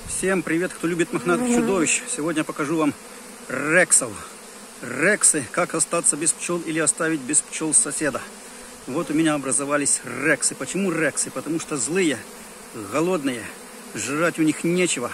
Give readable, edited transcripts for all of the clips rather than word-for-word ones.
Всем привет, кто любит мохнатых чудовищ. Сегодня покажу вам рексов. Рексы, как остаться без пчел или оставить без пчел соседа. Вот у меня образовались рексы. Почему рексы? Потому что злые, голодные, жрать у них нечего.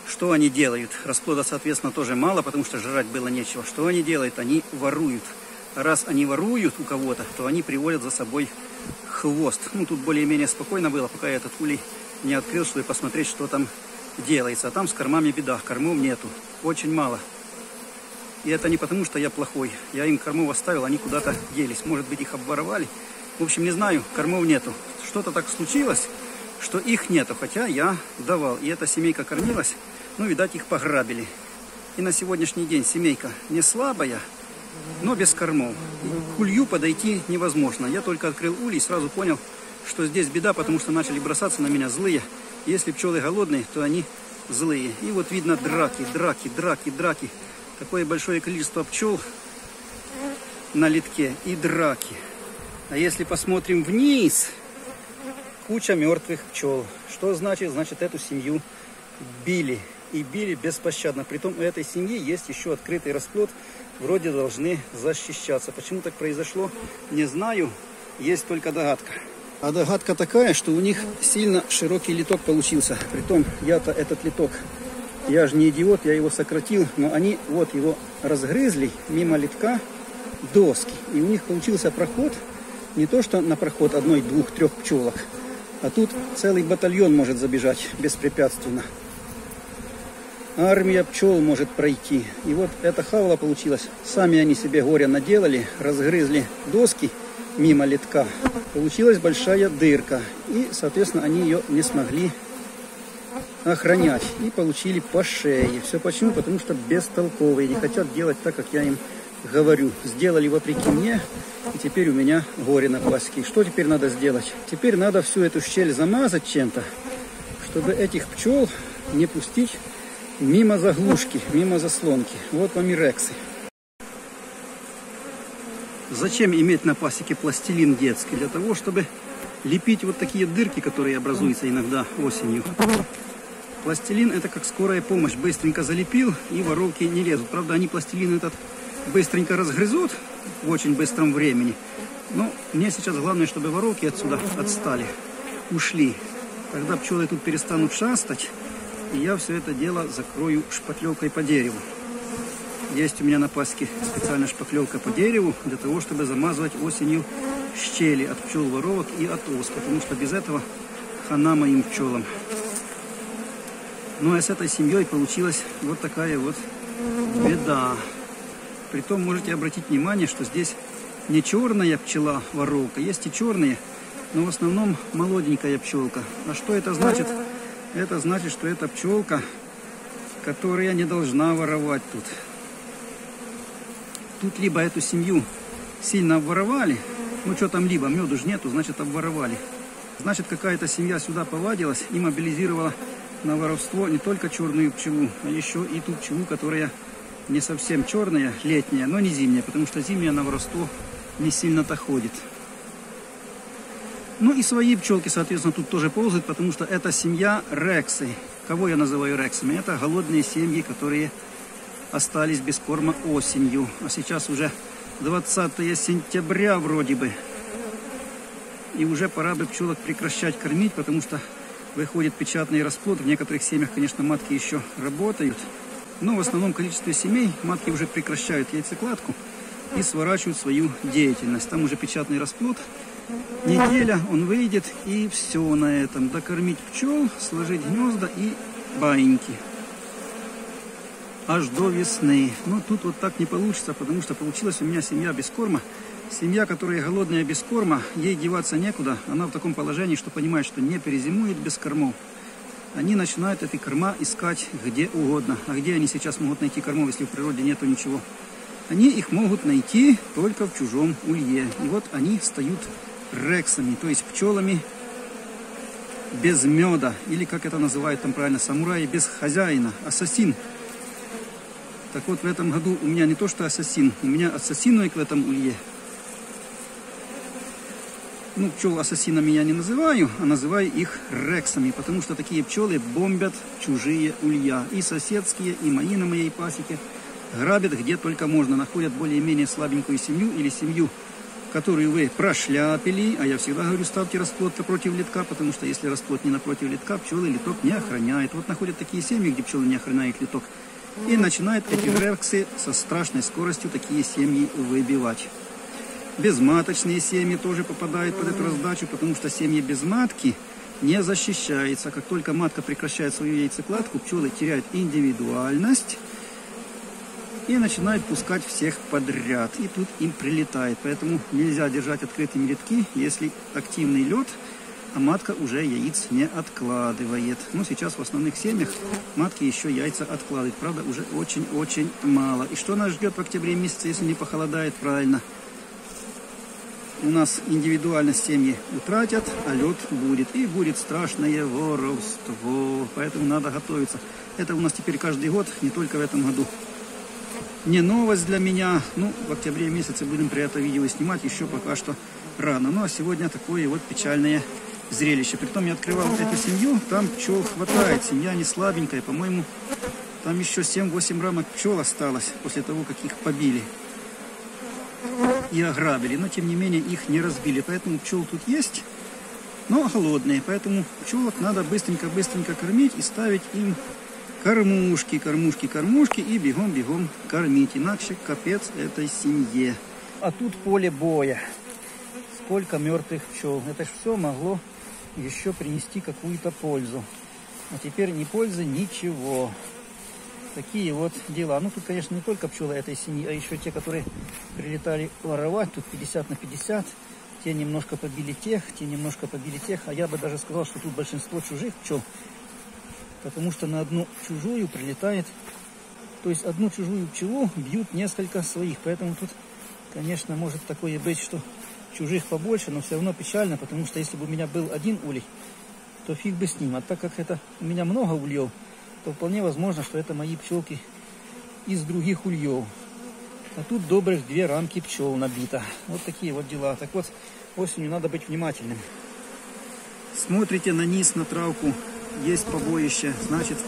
Что они делают? Расплода, соответственно, тоже мало, потому что жрать было нечего. Что они делают? Они воруют. А раз они воруют у кого-то, то они приводят за собой хвост. Ну, тут более-менее спокойно было, пока я этот улей не открыл, чтобы посмотреть, что там делается. А там с кормами беда. Кормов нету. Очень мало. И это не потому, что я плохой. Я им кормов оставил, они куда-то делись. Может быть, их обворовали. В общем, не знаю, кормов нету. Что-то так случилось, что их нету. Хотя я давал. И эта семейка кормилась. Ну, видать, их пограбили. И на сегодняшний день семейка не слабая, но без кормов. К улью подойти невозможно. Я только открыл улей и сразу понял, что здесь беда, потому что начали бросаться на меня злые. Если пчелы голодные, то они злые. И вот видно драки. Такое большое количество пчел на литке и драки. А если посмотрим вниз, куча мертвых пчел. Что значит? Значит, эту семью били. И били беспощадно. Притом у этой семьи есть еще открытый расплод. Вроде должны защищаться. Почему так произошло, не знаю. Есть только догадка. А догадка такая, что у них сильно широкий литок получился. Притом я-то этот литок, я же не идиот, я его сократил. Но они вот его разгрызли мимо литка доски. И у них получился проход. Не то, что на проход одной, двух, трех пчелок. А тут целый батальон может забежать беспрепятственно. Армия пчел может пройти. И вот эта хавла получилась. Сами они себе горя наделали, разгрызли доски мимо литка. Получилась большая дырка. И, соответственно, они ее не смогли охранять. И получили по шее. Все почему? Потому что бестолковые. Не хотят делать так, как я им говорю. Сделали вопреки мне. И теперь у меня горе на пасеке. Что теперь надо сделать? Теперь надо всю эту щель замазать чем-то, чтобы этих пчел не пустить мимо заглушки, мимо заслонки. Вот вам и рексы. Зачем иметь на пасеке пластилин детский? Для того, чтобы лепить вот такие дырки, которые образуются иногда осенью. Пластилин это как скорая помощь. Быстренько залепил, и воровки не лезут. Правда, они пластилин этот быстренько разгрызут в очень быстром времени. Но мне сейчас главное, чтобы воровки отсюда отстали, ушли. Тогда пчелы тут перестанут шастать. И я все это дело закрою шпаклевкой по дереву. Есть у меня на пасеке специальная шпаклевка по дереву, для того, чтобы замазывать осенью щели от пчел воровок и от ос. Потому что без этого хана моим пчелам. Ну а с этой семьей получилась вот такая вот беда. Притом можете обратить внимание, что здесь не черная пчела воровка, есть и черные, но в основном молоденькая пчелка. А что это значит? Это значит, что это пчелка, которая не должна воровать тут. Тут либо эту семью сильно обворовали, ну что там либо, меду же нету, значит обворовали. Значит, какая-то семья сюда повадилась и мобилизировала на воровство не только черную пчелу, а еще и ту пчелу, которая не совсем черная, летняя, но не зимняя, потому что зимняя на воровство не сильно-то ходит. Ну и свои пчелки, соответственно, тут тоже ползают, потому что это семья рексы. Кого я называю рексами? Это голодные семьи, которые остались без корма осенью. А сейчас уже 20 сентября вроде бы. И уже пора бы пчелок прекращать кормить, потому что выходит печатный расплод. В некоторых семьях, конечно, матки еще работают. Но в основном количестве семей матки уже прекращают яйцекладку и сворачивают свою деятельность. Там уже печатный расплод. Неделя, он выйдет, и все на этом. Докормить пчел, сложить гнезда и баиньки. Аж до весны. Но тут вот так не получится, потому что получилась у меня семья без корма. Семья, которая голодная без корма, ей деваться некуда. Она в таком положении, что понимает, что не перезимует без кормов. Они начинают эти корма искать где угодно. А где они сейчас могут найти кормов, если в природе нету ничего? Они их могут найти только в чужом улье. И вот они встают рексами, то есть пчелами без меда, или как это называют там правильно, самураи без хозяина, ассасин. Так вот, в этом году у меня не то что ассасин, у меня ассасинуек в этом улье. Ну, пчел ассасинами я не называю, а называю их рексами, потому что такие пчелы бомбят чужие улья. И соседские, и мои на моей пасеке. Грабят где только можно, находят более-менее слабенькую семью или семью, которую вы прошляпили. А я всегда говорю, ставьте расплод напротив литка, потому что если расплод не напротив литка, пчелы литок не охраняют. Вот находят такие семьи, где пчелы не охраняют литок. И начинают эти рексы со страшной скоростью такие семьи выбивать. Безматочные семьи тоже попадают под эту раздачу, потому что семьи без матки не защищаются. Как только матка прекращает свою яйцекладку, пчелы теряют индивидуальность и начинают пускать всех подряд. И тут им прилетает. Поэтому нельзя держать открытыми литки, если активный лед, а матка уже яиц не откладывает. Но сейчас в основных семьях матки еще яйца откладывают. Правда, уже очень-очень мало. И что нас ждет в октябре месяце, если не похолодает? Правильно. У нас индивидуальность семьи утратят, а лед будет. И будет страшное воровство. Поэтому надо готовиться. Это у нас теперь каждый год, не только в этом году. Не новость для меня. Ну, в октябре месяце будем про это видео снимать. Еще пока что рано. Ну, а сегодня такое вот печальное зрелище. Притом я открывал эту семью. Там пчел хватает. Семья не слабенькая. По-моему, там еще 7-8 рамок пчел осталось после того, как их побили и ограбили, но тем не менее их не разбили, поэтому пчел тут есть, но голодные, поэтому пчелок надо быстренько кормить и ставить им кормушки и бегом кормить, иначе капец этой семье. А тут поле боя, сколько мертвых пчел, это ж все могло еще принести какую-то пользу, а теперь ни пользы, ничего. Такие вот дела. Ну, тут, конечно, не только пчелы этой семьи, а еще те, которые прилетали воровать. Тут 50 на 50. Те немножко побили тех, те немножко побили тех. А я бы даже сказал, что тут большинство чужих пчел. Потому что на одну чужую прилетает. То есть одну чужую пчелу бьют несколько своих. Поэтому тут, конечно, может такое быть, что чужих побольше, но все равно печально. Потому что если бы у меня был один улей, то фиг бы с ним. А так как это у меня много ульев, то вполне возможно, что это мои пчелки из других ульев. А тут добрых 2 рамки пчел набито. Вот такие вот дела. Так вот, осенью надо быть внимательным. Смотрите на низ, на травку. Есть побоище. Значит,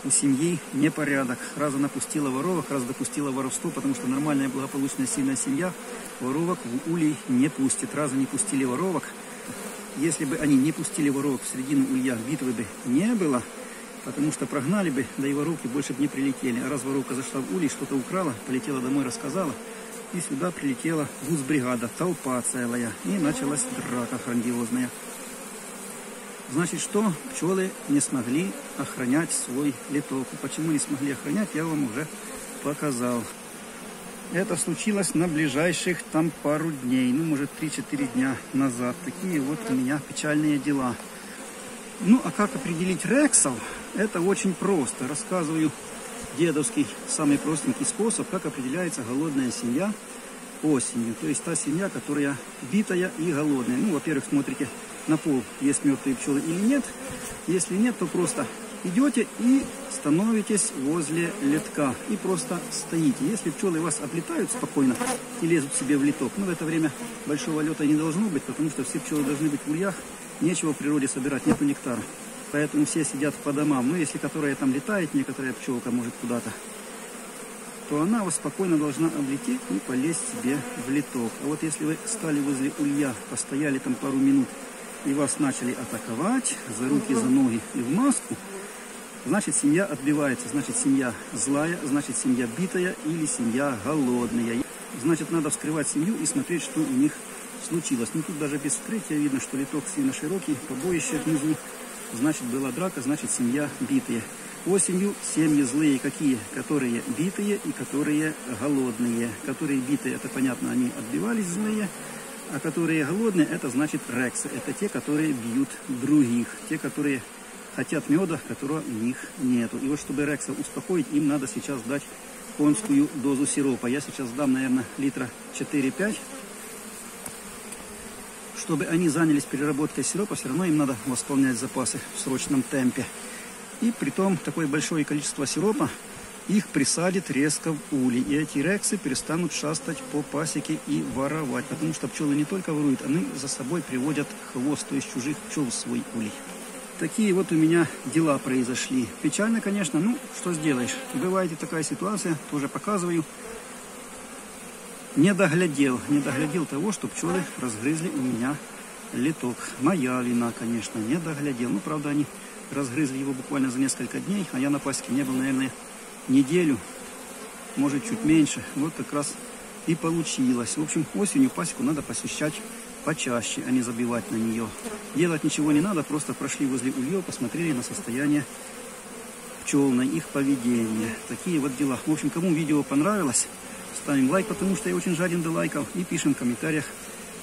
у семьи непорядок. Раз она пустила воровок, раз допустила воровство, потому что нормальная, благополучная, сильная семья воровок в улей не пустит. Раз они пустили воровок, если бы они не пустили воровок в середину улья, битвы бы не было. Потому что прогнали бы, да и воровки больше бы не прилетели. А раз воровка зашла в улей, что-то украла, полетела домой, рассказала, и сюда прилетела гусбригада, толпа целая. И началась драка грандиозная. Значит, что? Пчелы не смогли охранять свой литок. Почему не смогли охранять, я вам уже показал. Это случилось на ближайших там пару дней, ну, может, 3-4 дня назад. Такие вот у меня печальные дела. Ну, а как определить рексов? Это очень просто. Рассказываю дедовский, самый простенький способ, как определяется голодная семья осенью. То есть та семья, которая битая и голодная. Ну, во-первых, смотрите на пол, есть мертвые пчелы или нет. Если нет, то просто идете и становитесь возле литка. И просто стоите. Если пчелы вас облетают спокойно и лезут себе в литок, ну, в это время большого лета не должно быть, потому что все пчелы должны быть в ульях. Нечего в природе собирать, нету нектара. Поэтому все сидят по домам. Но если которая там летает, некоторая пчелка может куда-то, то она вас спокойно должна облететь и полезть себе в литок. А вот если вы стали возле улья, постояли там пару минут, и вас начали атаковать за руки, за ноги и в маску, значит, семья отбивается. Значит, семья злая, значит, семья битая или семья голодная. Значит, надо вскрывать семью и смотреть, что у них случилось. Ну, тут даже без вскрытия видно, что литок сильно широкий, побоище внизу. Значит, была драка, значит, семья битые. Осенью семьи злые какие? Которые битые и которые голодные. Которые битые, это понятно, они отбивались злые. А которые голодные, это значит рексы. Это те, которые бьют других. Те, которые хотят меда, которого у них нету. И вот, чтобы рексов успокоить, им надо сейчас дать конскую дозу сиропа. Я сейчас дам, наверное, литра 4-5. Чтобы они занялись переработкой сиропа, все равно им надо восполнять запасы в срочном темпе. И при том такое большое количество сиропа их присадит резко в улей. И эти рексы перестанут шастать по пасеке и воровать. Потому что пчелы не только воруют, они за собой приводят хвост, то есть чужих пчел в свой улей. Такие вот у меня дела произошли. Печально, конечно, ну что сделаешь. Бывает и такая ситуация, тоже показываю. Не доглядел того, что пчелы разгрызли у меня литок. Моя вина, конечно, не доглядел. Ну, правда, они разгрызли его буквально за несколько дней, а я на пасеке не был, наверное, неделю, может, чуть меньше. Вот как раз и получилось. В общем, осенью пасеку надо посещать почаще, а не забивать на нее. Делать ничего не надо, просто прошли возле ульев, посмотрели на состояние пчел, на их поведение. Такие вот дела. В общем, кому видео понравилось, ставим лайк, потому что я очень жаден до лайков, и пишем в комментариях: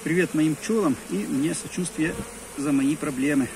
привет моим пчелам и мне сочувствие за мои проблемы.